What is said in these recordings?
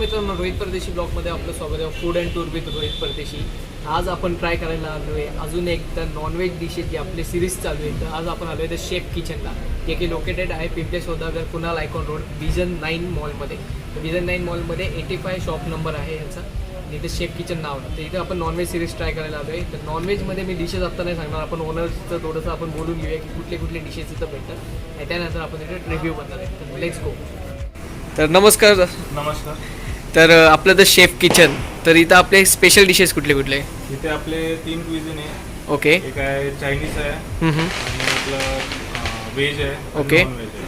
मित्रांनो, रोहित परदेशी ब्लॉगमध्ये आपलं स्वागत आहे. Food and tour with Rohit परदेशी. आज आपण ट्राय करायला आलो आहे अजून एक तर नॉनव्हेज डिशेस जी आपली सिरीज चालू आहे. तर आज आपण आलो आहे द शेफ किचनला, जे की लोकेटेड आहे पिंपळे सौदागर, कुणाल आयकॉन रोड, विजन 9 मॉलमध्ये. तर विजन 9 मॉलमध्ये 85 शॉप नंबर आहे यांचा. इथे शेफ किचन नाव आहे. तर इथे आपण नॉनव्हेज सिरीज ट्राय करायला आलो आहे. तर नॉनव्हेजमध्ये मी डिशेस आत्ता नाही सांगणार, आपण ओनरचं थोडंसं आपण बोलून घेऊया की कुठले कुठले डिशेस इथं भेटतात आणि त्यानंतर आपण इथे रिव्ह्यू करणार आहे. तर लेट्स गो. तर नमस्कार. नमस्कार. तर आपलं द शेफ किचन, तर इथं आपले स्पेशल डिशेस कुठले कुठले? इथे आपले 3 क्विझिन आहे. ओके. एक आहे चायनीज आहे आणि आपलं व्हेज आहे. ओके. नॉन व्हेज आहे.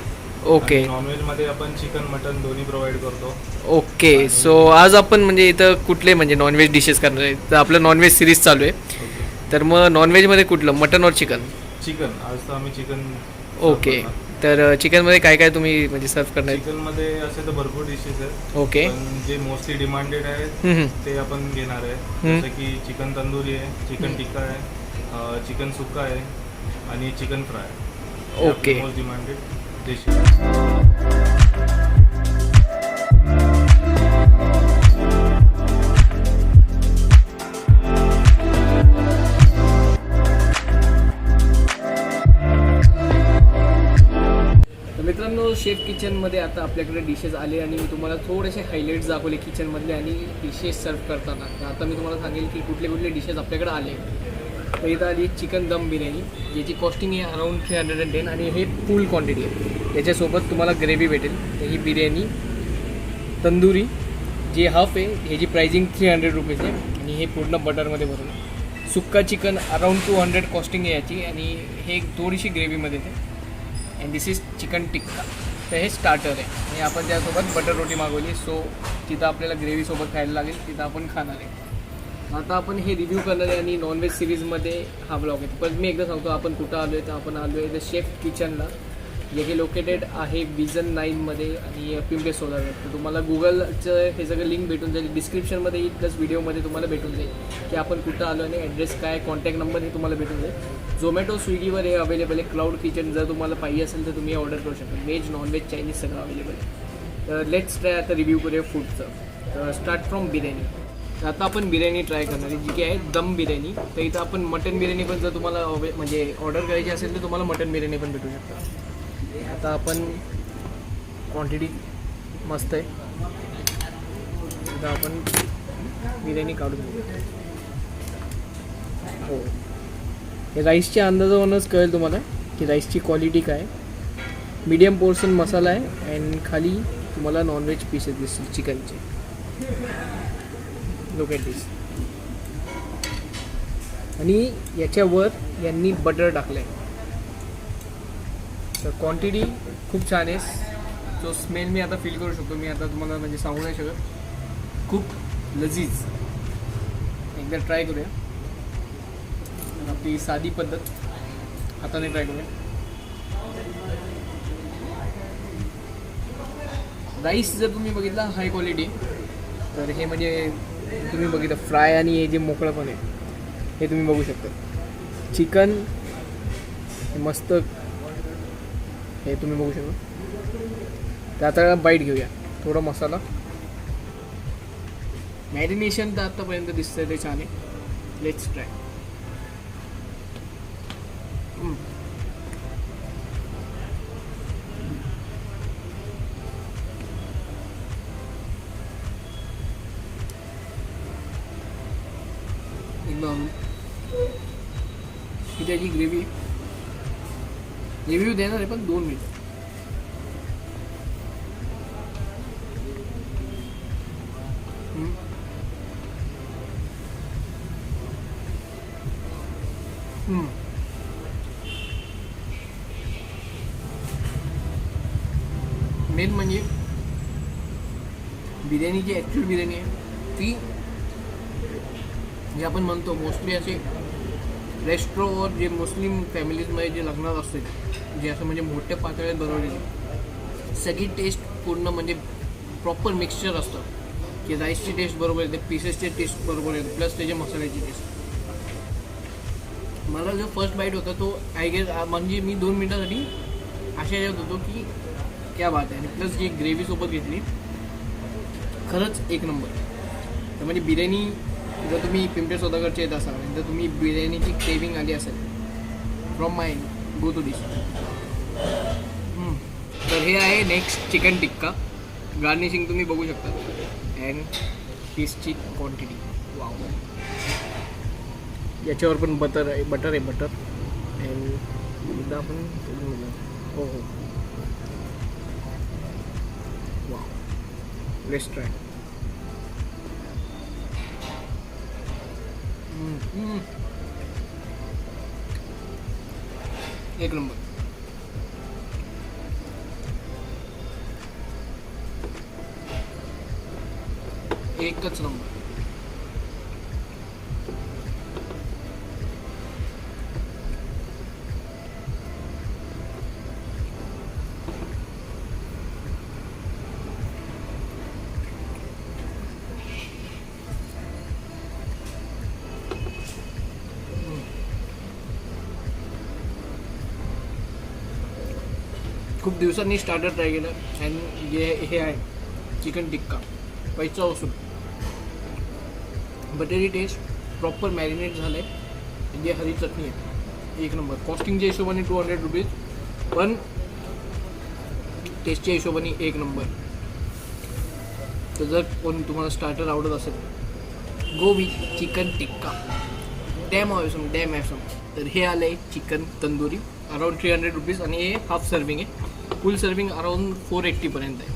ओके. नॉनव्हेज मध्ये आपण चिकन मटन दोन्ही प्रोव्हाइड करतो. ओके. सो आज आपण म्हणजे इथं कुठले म्हणजे नॉनव्हेज डिशेस करणार आहे? तर आपलं नॉनव्हेज सिरीज चालू आहे. तर मग नॉनव्हेजमध्ये कुठलं, मटन और चिकन? चिकन. आज तर आम्ही चिकन. ओके. तर चिकनमध्ये काय काय तुम्ही म्हणजे सर्व करणार? चिकन मध्ये असे तर भरपूर डिशेस आहेत. ओके. पण जे मोस्टली डिमांडेड आहेत ते आपण घेणार आहे. जसं की चिकन तंदुरी आहे, चिकन टिक्का आहे, चिकन सुक्का आहे आणि chicken fry. Okay. Most demanded dishes. मित्रांनो, शेफ किचनमध्ये आता आपल्याकडे डिशेस आले आणि मी तुम्हाला थोडेसे हायलाईट्स दाखवले किचनमधले आणि डिशेस सर्व करताना. तर आता मी तुम्हाला सांगेल की कुठले कुठले डिशेस आपल्याकडे आले. तर इथं आली चिकन दम बिर्याणी, ज्याची कॉस्टिंग आहे अराऊंड 310 आणि हे फुल क्वांटिटी आहे. त्याच्यासोबत तुम्हाला ग्रेव्ही भेटेल. तर ही बिर्याणी तंदुरी जी हाफ आहे, ह्याची प्राइसिंग 300 रुपीज आहे आणि हे पूर्ण बटरमध्ये भरून. सुक्का चिकन अराऊंड 200 कॉस्टिंग आहे याची आणि हे थोडीशी ग्रेव्हीमध्ये येते. अँड दिस इज चिकन टिक्का. तर हे स्टार्टर आहे आणि आपण त्यासोबत बटर रोटी मागवली. सो तिथं आपल्याला ग्रेव्हीसोबत खायला लागेल, तिथं आपण खाणार आहे. आता आपण हे रिव्ह्यू करणार आहे आणि नॉनव्हेज सिरीजमध्ये हा ब्लॉग आहे. पण मी एकदा सांगतो आपण कुठं आलो आहे. तर आपण आलो आहे द शेफ किचनला, जे की लोकेटेड आहे विजन 9मध्ये आणि पिंपळे सौदागर. तर तुम्हाला गुगलचं हे सगळं लिंक भेटून जाईल, डिस्क्रिप्शनमध्ये येईल, प्लस व्हिडिओमध्ये तुम्हाला भेटून जाईल की आपण कुठं आलो आणि ॲड्रेस काय, कॉन्टॅक्ट नंबर हे तुम्हाला भेटून जाईल. झोमॅटो, स्विगीवर हे अवेलेबल आहे. क्लाउड किचन जर तुम्हाला पाहिजे असेल तर तुम्ही ऑर्डर करू शकता. व्हेज, नॉनव्हेज, चायनीज सगळं अवेलेबल आहे. तर लेट्स ट्राय आता रिव्ह्यू करूया फूडचं. तर स्टार्ट फ्रॉम बिर्याणी. तर आता आपण बिर्याणी ट्राय करणार आहे, जी की आहे दम बिर्याणी. तर इथं आपण मटन बिर्याणी पण जर तुम्हाला म्हणजे ऑर्डर करायची असेल तर तुम्हाला मटन बिर्याणी पण भेटू शकता. आता आपण क्वांटिटी मस्त आहे. आता आपण बिर्याणी काढून घेऊ. हो, हे राईसच्या अंदाजावरूनच कळेल तुम्हाला की राईसची क्वालिटी काय. मीडियम पोर्शन मसाला आहे अँड खाली तुम्हाला नॉनव्हेज पीसेस दिसतील चिकनचे. लुक ॲट दिस. आणि याच्यावर यांनी बटर टाकलं आहे. तर क्वांटिटी खूप छान आहे. जो स्मेल मी आता फील करू शकतो. मी आता तुम्हाला म्हणजे सांगू नाही शकत. खूप लजीज. एकदा ट्राय करूया. आपली साधी पद्धत हाताने ट्राय करूया. राईस जर तुम्ही बघितला हाय क्वालिटी, तर हे म्हणजे तुम्ही बघितलं फ्राय आणि हे जे मोकळं पण आहे हे तुम्ही बघू शकता. चिकन मस्त हे तुम्ही बघू शकता. तर आता बाईट घेऊया. थोडा मसाला मॅरिनेशन तर आत्तापर्यंत दिसतंय ते छान आहे. Let's try. एकदम ही त्याची ग्रेव्ही रिव्ह्यू देणार आहे पण 2 मिनिट. मेन म्हणजे बिर्याणी जी ॲक्च्युअल बिर्याणी आहे ती जे आपण म्हणतो मोस्टली असे रेस्ट्रोवर जे मुस्लिम फॅमिलीजमध्ये जे लग्नात असते, जे असं म्हणजे मोठ्या पातळीत बनवलेली सगळी टेस्ट पूर्ण म्हणजे प्रॉपर मिक्सचर असतं की राईसची टेस्ट बरोबर येते, पीसेसची टेस्ट बरोबर येते, प्लस त्याच्या मसाल्याची टेस्ट. मला जो फर्स्ट बाईट होता तो आय गेस म्हणजे मी 2 मिनिटासाठी अशा यात होतो की क्या बात आहे. आणि प्लस जी ग्रेव्हीसोबत घेतली खरंच एक नंबर. तर म्हणजे बिर्याणी जर तुम्ही पिंपळे सौदागरचे येत असाल तर तुम्ही बिर्याणीची क्रेविंग आली असेल from my go to dish. तर हे आहे नेक्स्ट चिकन टिक्का. गार्निशिंग तुम्ही बघू शकता अँड पीसची क्वांटिटी. वाव. याच्यावर पण बटर आहे बटर अँड एकदा आपण हो हो वाव. Let's try. एक नंबर. एकच नंबर. खूप दिवसांनी स्टार्टर ट्राय केलं अँड हे आहे चिकन टिक्का. पैसा वसूल. बटरी टेस्ट प्रॉपर मॅरिनेट झालं आहे. जे हरी चटणी आहे एक नंबर. कॉस्टिंगच्या हिशोबाने 200 रुपीज पण टेस्टच्या हिशोबाने एक नंबर. तर जर कोण तुम्हाला स्टार्टर आवडत असेल go with chicken tikka. Damn awesome. तर हे आलं आहे चिकन तंदुरी अराउंड 300 रुपीज आणि हे हाफ सर्विंग आहे. फुल सर्विंग अराउंड 480पर्यंत आहे.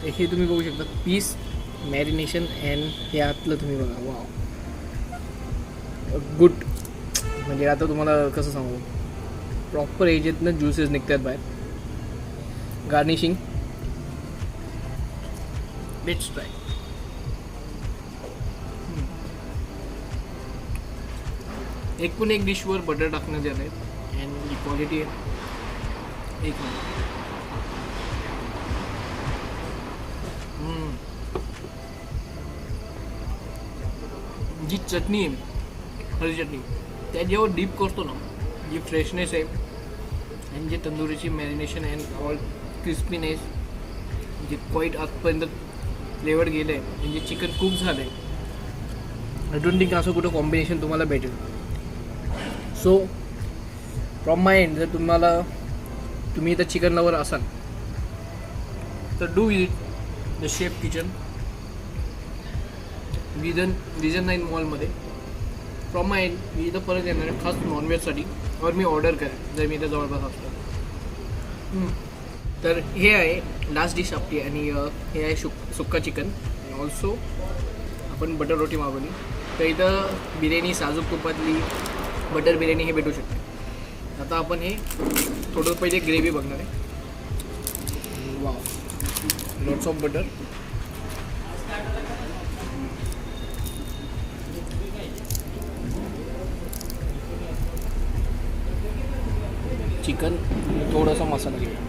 तर हे तुम्ही बघू शकता पीस मॅरिनेशन अँड हे आतलं तुम्ही बघा. Wow good. म्हणजे आता तुम्हाला कसं सांगू प्रॉपर एजेतनं ज्युसेस निघतात बाहेर. Garnishing let's try. एकूण एक डिशवर बटर टाकण्यात आलं आहे अँड जी क्वालिटी आहे एक नंबर. जी चटणी आहे हरी चटणी त्या जेव्हा डीप करतो ना जी फ्रेशनेस आहे आणि जे तंदुरीची मॅरिनेशन अँड ऑल क्रिस्पीनेस जे क्वाईट आतपर्यंत फ्लेवर गेलं आहे म्हणजे चिकन कुक झालं आहे. आय डोंट थिंक असं कुठं कॉम्बिनेशन तुम्हाला भेटेल. सो फ्रॉम माय एंड जर तुम्ही इथं चिकन लवर असाल तर do visit the chef kitchen Vision 9 मॉलमध्ये. फ्रॉम माय एंड मी इथं परत येणार आहे खास नॉनव्हेजसाठी और मी ऑर्डर करेन जर मी इथं जवळपास असतो. तर हे आहे लास्ट डिश आपली आणि हे आहे सुक्का चिकन. ऑल्सो आपण बटर रोटी मागवली. तर इथं बिर्याणी साजूक तुपातली बटर बिर्याणी हे भेटू शकते. आता आपण हे थोडं पहिले ग्रेव्ही बघणार आहे. Wow lots of butter. Chicken थोडासा मसाला घेऊया.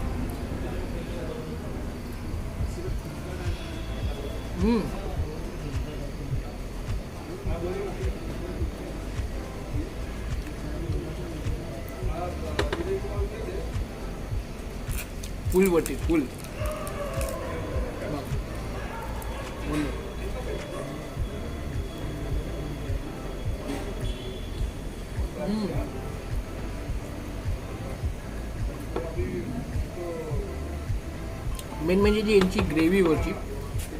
फुल बटी फुल. मेन म्हणजे जी यांची ग्रेव्हीवरची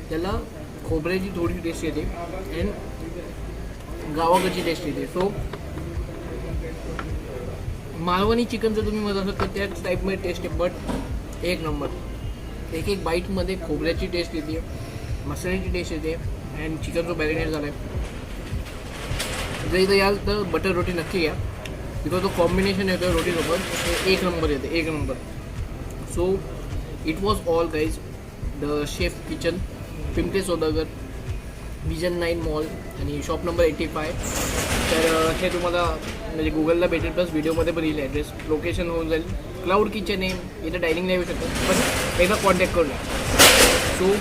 त्याला खोबऱ्याची थोडी टेस्ट येते अँड गावाकडची टेस्ट येते. सो मालवणी चिकन जर तुम्ही म्हणत असाल तर त्याच टाईपमध्ये टेस्ट आहे बट एक नंबर. एक एक बाईटमध्ये खोबऱ्याची टेस्ट येते मसाल्याची टेस्ट येते अँड चिकन जो मॅरिनेट झाला आहे. जर इथं याल तर बटर रोटी नक्की घ्या बिकॉज तो कॉम्बिनेशन येतो रोटीसोबत एक नंबर येते एक number. So it was all guys the chef kitchen Pimple Saudagar Vision 9 mall आणि शॉप नंबर 85. तर हे तुम्हाला म्हणजे गुगलला भेटेल प्लस व्हिडिओमध्ये पण येईल ॲड्रेस लोकेशन होऊन जाईल. क्लाउड किचन आहे इथं डायनिंग नाही येऊ शकत पण एकदा कॉन्टॅक्ट करून घ्या. So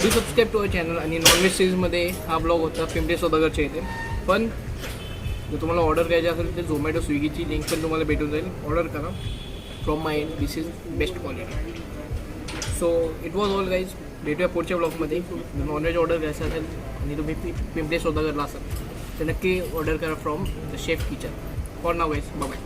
do subscribe to our channel. आणि नॉनव्हेज सिरीजमध्ये हा ब्लॉग होता पिंपळे सौदागरच्या इथे. पण जर तुम्हाला ऑर्डर करायची असेल तर झोमॅटो स्विगीची लिंक पण तुम्हाला भेटून जाईल. ऑर्डर करा from my end. This is best quality. So it was all guys. भेटूया पुढच्या ब्लॉगमध्ये. नॉनव्हेज ऑर्डर करायचं असेल आणि तुम्ही पिंपळे स्वतः करला असाल तर नक्की ऑर्डर करा from the chef kitchen. For now guys, bye.